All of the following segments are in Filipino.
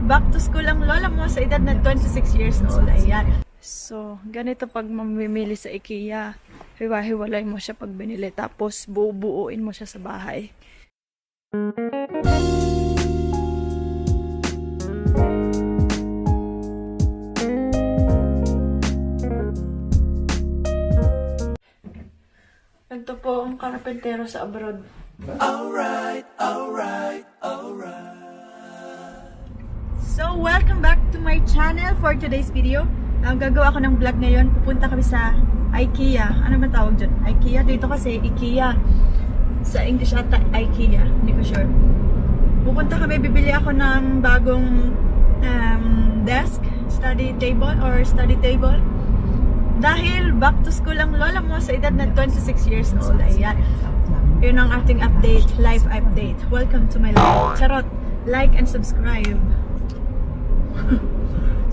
back to school ang lola mo sa edad na 26 years old. Ayan. So, ganito pag mamimili sa IKEA. Hiwa-hiwalay mo siya pag binili. Tapos, buuin mo siya sa bahay. Ito po ang karpentero sa abroad. Alright. So, welcome back to my channel for today's video. Gagawa ako ng vlog ngayon. Pupunta kami sa IKEA. Ano ba tawag dyan? IKEA? Dito kasi IKEA. Sa English ata IKEA. Hindi ko sure. Pupunta kami, bibili ako ng bagong desk, study table. Dahil back to school ang lola mo sa edad na 26 years old. Ayan. Yun ang ating update, live update. Welcome to my life. Charot. Like and subscribe.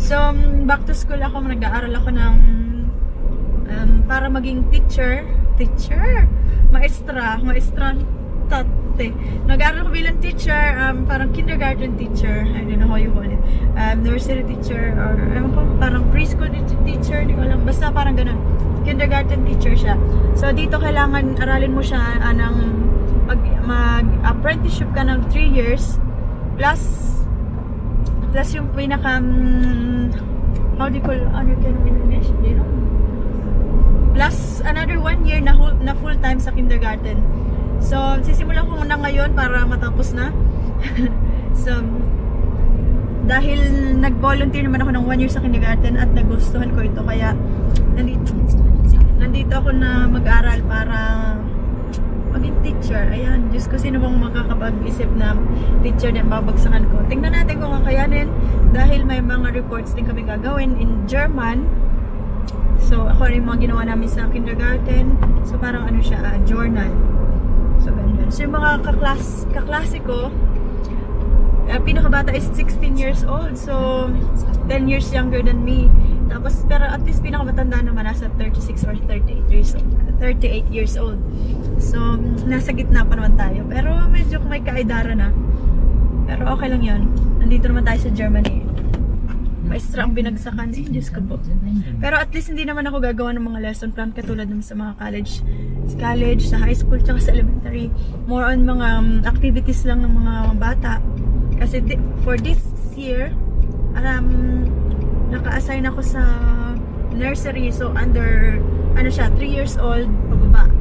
So, back to school ako. Nag-aaral ako ng para maging teacher. Maestra. Tate. Nag-aaral ko bilang teacher. Parang kindergarten teacher. I don't know how you call it. Nursery teacher. Or parang preschool teacher. Hindi ko alam. Basta parang ganun. Kindergarten teacher siya. So, dito kailangan aralin mo siya ng mag-apprenticeship ka ng 3 years. Plus yung pinaka how do you call in English? You know? Plus another 1 year na full time sa kindergarten. So sisimulan ko muna ngayon para matapos na. So dahil nag-volunteer naman ako ng 1 year sa kindergarten at nagustuhan ko ito, kaya nandito ako na mag-aral para maging teacher. Ayan, Diyos ko, sino bang makakapag-isip na teacher na babagsakan ko. Tingnan natin kung kakayanin dahil may mga reports din kami gagawin in German. So, ako rin yung mga ginawa namin sa kindergarten. So, parang ano siya, journal. So, ganyan. So, yung mga kaklase ko, pinakabata is 16 years old. So, 10 years younger than me. Tapos, pero at least pinakamatanda naman nasa 36 or 38 years old. So, nasa gitna pa naman tayo. Pero medyo may kaedara na. Pero okay lang yun. Nandito naman tayo sa Germany. Maestra ang binagsakan. Diyos ko po. Pero at least hindi naman ako gagawa ng mga lesson plan katulad ng sa mga college, sa high school, tsaka sa elementary. More on mga activities lang ng mga bata. Kasi for this year, naka-assign ako sa nursery. So, under, 3 years old, pababa.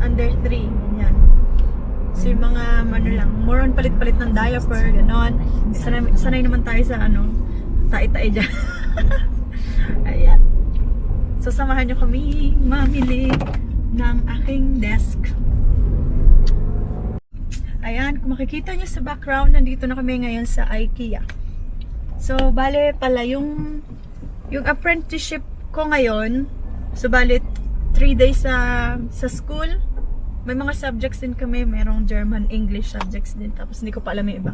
Under 3, ganyan. So, yung mga, more on palit-palit ng diaper, gano'n. Sanay naman tayo sa, tae-tae dyan. Ayan. So, samahan nyo kami mamili ng aking desk. Ayan, kung makikita nyo sa background, nandito na kami ngayon sa IKEA. So, bale pala, yung apprenticeship ko ngayon, so bale 3 days sa school. May mga subjects din kami, merong German, English subjects din. Tapos hindi ko pa alam yung iba.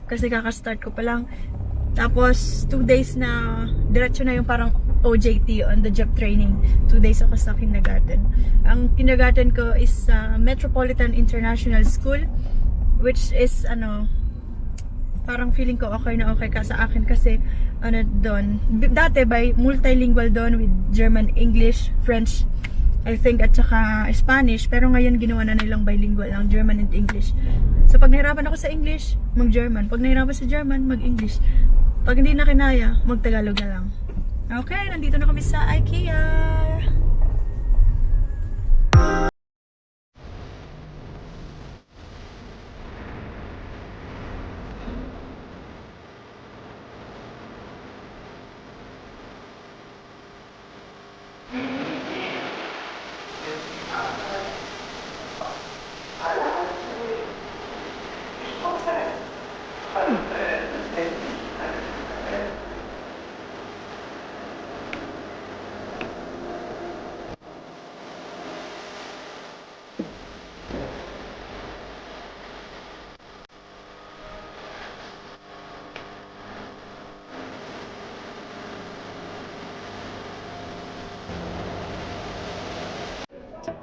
Kasi kaka-start ko pa lang. Tapos 2 days na, diretso na yung parang OJT, on the job training. 2 days ako sa kindergarten. Ang kindergarten ko is Metropolitan International School, which is parang feeling ko okay na okay ka sa akin kasi doon. Dati multilingual doon with German, English, French, I think, at saka Spanish. Pero ngayon ginawa na nilang bilingual lang, German and English. So pag nahirapan ako sa English, mag-German. Pag nahirapan sa German, mag-English. Pag hindi na kinaya, mag-Tagalog na lang. Okay, nandito na kami sa IKEA.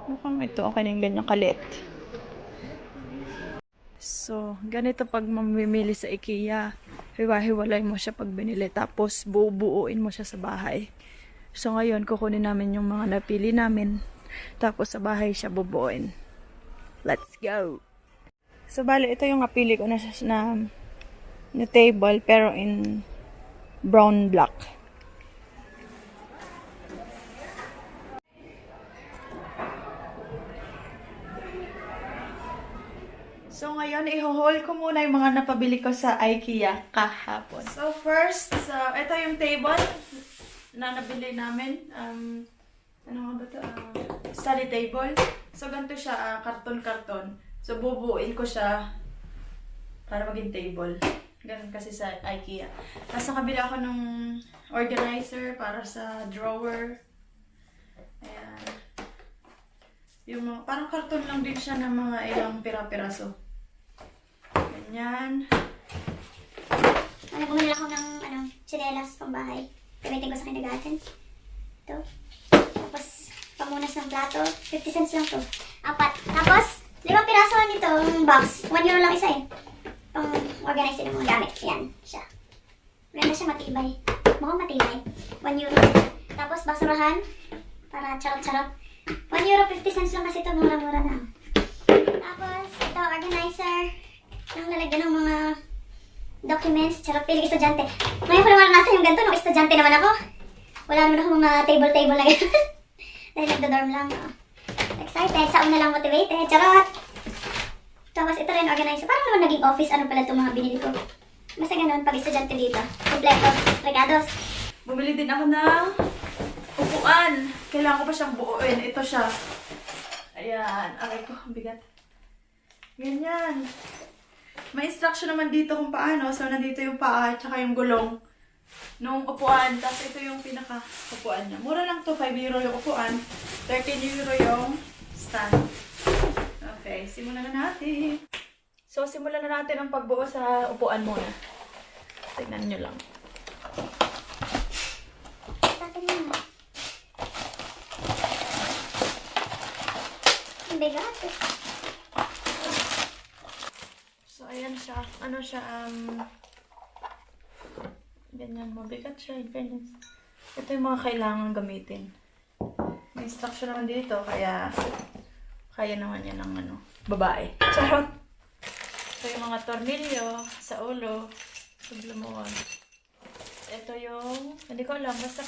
Mukhang ito okay na yung ganyan kalit. So, ganito pag mamimili sa IKEA. hiwa-hiwalay mo siya pag binili. Tapos, buuin mo siya sa bahay. So, ngayon, kukunin namin yung mga napili namin. Tapos, sa bahay siya bubuuin. Let's go! So, bali, ito yung napili ko na table, pero in brown black. So, ngayon, i-haul ko muna yung mga napabili ko sa IKEA kahapon. So, first, ito yung table na nabili namin. Ano nga ba ito? Study table. So, ganito siya, karton-karton. So, bubuin ko siya para maging table. Ganun kasi sa IKEA. Tapos, nakabili ako ng organizer para sa drawer. Ayan. Yung mga, parang karton lang din siya ng mga ilang pira-piraso. Ganyan. Bumili ako ng tsinelas pang bahay. Gamitin ko sa kinagatan. Ito. Tapos, pamunas ng plato. 50 cents lang to. 4. Tapos, 5 piraso nitong box. 1 euro lang isa eh. Pang organize din ng mga gamit. Yan, siya. Maganda siya, matibay. Mukhang matibay. 1 euro. Tapos, basurahan. Para charot-charot. 1 euro 50 cents lang kasi ito. Mura-mura na. Tapos, ito, organizer. Yung lalagyan ng mga documents. Charot, piling estudyante. Ngayon ko naman nasa yung ganito. Nung estudyante naman ako. Wala naman ako mga table-table na gano'n. Dahil nagdo-dorm lang. Oh. Excited. Sa una lang motivated. Charot! Tapos ito rin organizer. Parang naman naging office. Ano pala itong mga binili ko. Basta gano'n pag estudyante dito. Kompleto. Regados. Bumili din ako ng upuan. Kailangan ko pa siyang buuin. Ito siya. Ayan. Aray ko. Bigat. Ganyan. May instruction naman dito kung paano. So, nandito yung paa at saka yung gulong nung upuan. Tapos, ito yung pinaka-upuan niya. Mura lang to 5 euro yung upuan. 13 euro yung stand. Okay, simulan na natin. So, simulan na natin ang pagbuo sa upuan muna. Tignan nyo lang. Ang bigat. So, ayan siya. Ano siya, ganyan, mabigat siya. Ganyan. Ito yung mga kailangan gamitin. May instruction naman dito, kaya naman yan ng babae. Charot! Ito yung mga tornilyo sa ulo. Sa lumuwag. Ito yung, hindi ko alam, basta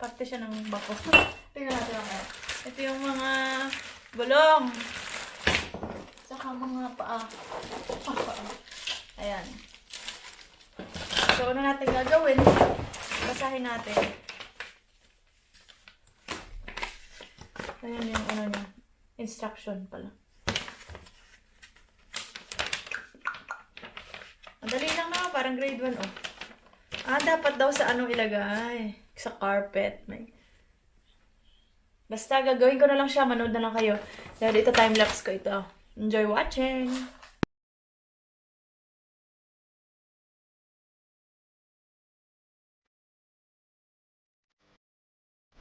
parte siya ng bako. Tingnan natin ako. Ito yung mga gulong. Saka mga paa. Ayan. So, ano natin gagawin? Basahin natin. Ayan yung niya. Instruction pala. Madali lang na. Parang grade 1, oh. Dapat daw sa ilagay. Sa carpet. Basta gagawin ko na lang siya. Manood na lang kayo. Dahil ito time-lapse ko ito. Enjoy watching!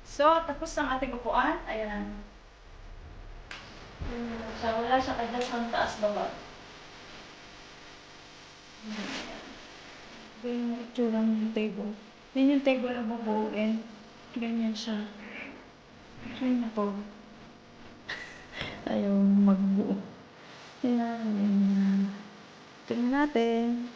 So, tapos ang ating upuan. Ayan. Wala siya kada sa taas baba. Ayan. Ito yung itsura ng table. Yan yung table na bubuuin. Ganyan siya. Ay, po. Ayaw magbuo. Ayan. Tingnan natin.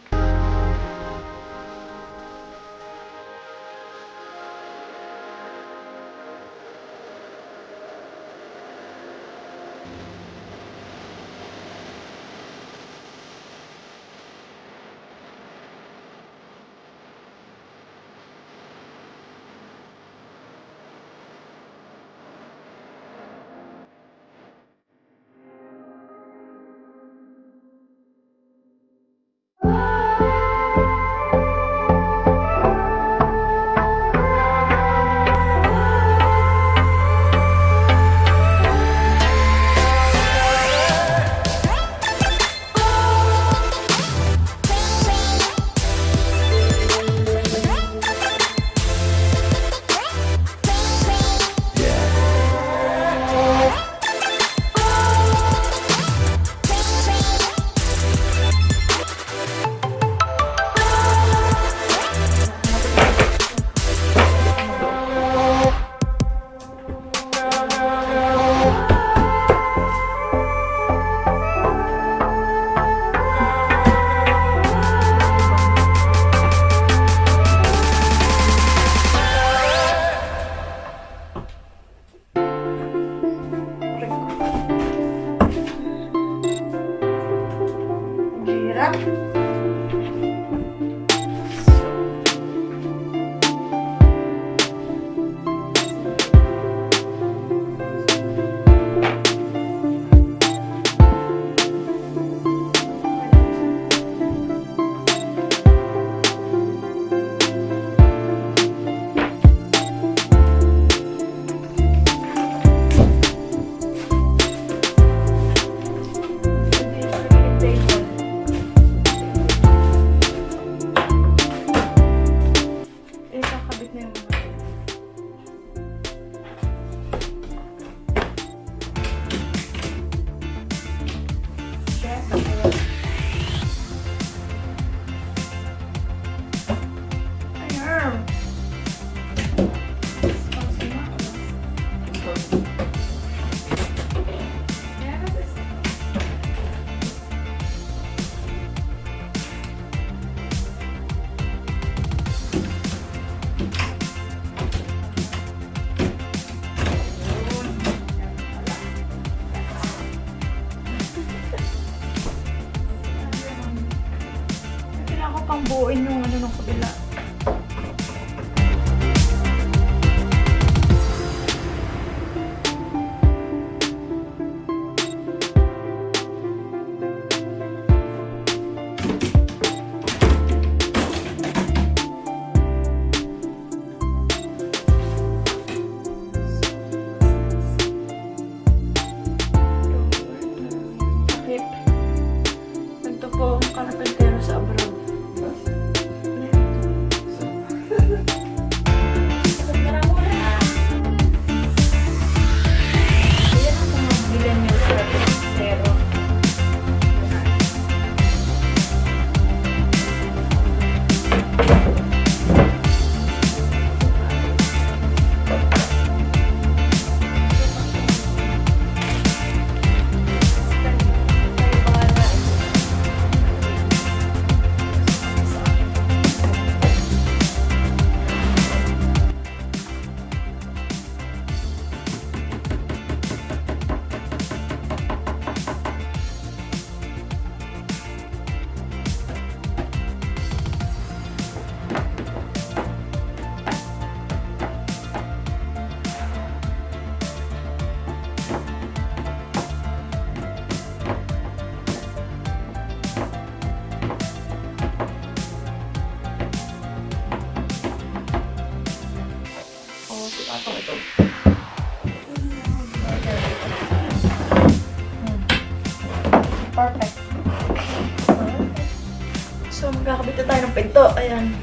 pinto. Ayan.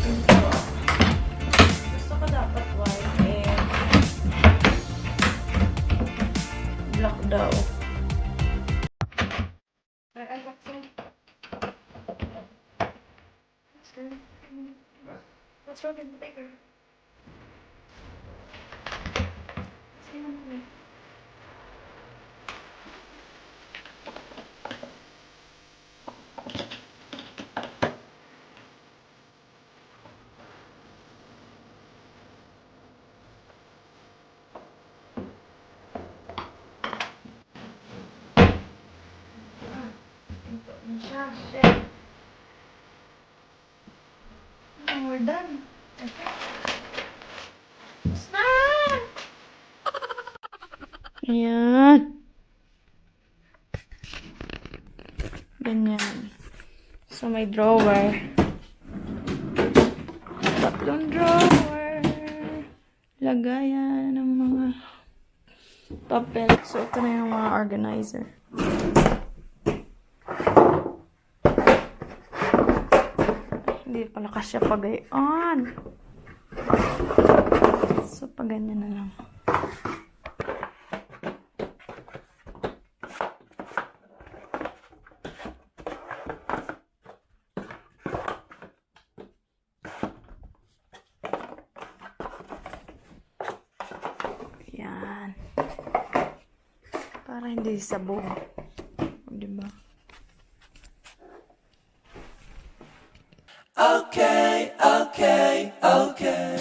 Pinto. Gusto ko dapat white and black daw. Ay, unboxing. What's wrong with the baker? Shit. Oh, we're done. Okay. Snap! Ayan. Ganyan. So, may drawer. Tatlong drawer. Lagayan ng mga papel. So, ito na yung mga organizer. Hindi pala kasya pagayon. So, pag ganyan na lang. Yan. Para hindi sabog. Diba? Okay, okay, okay.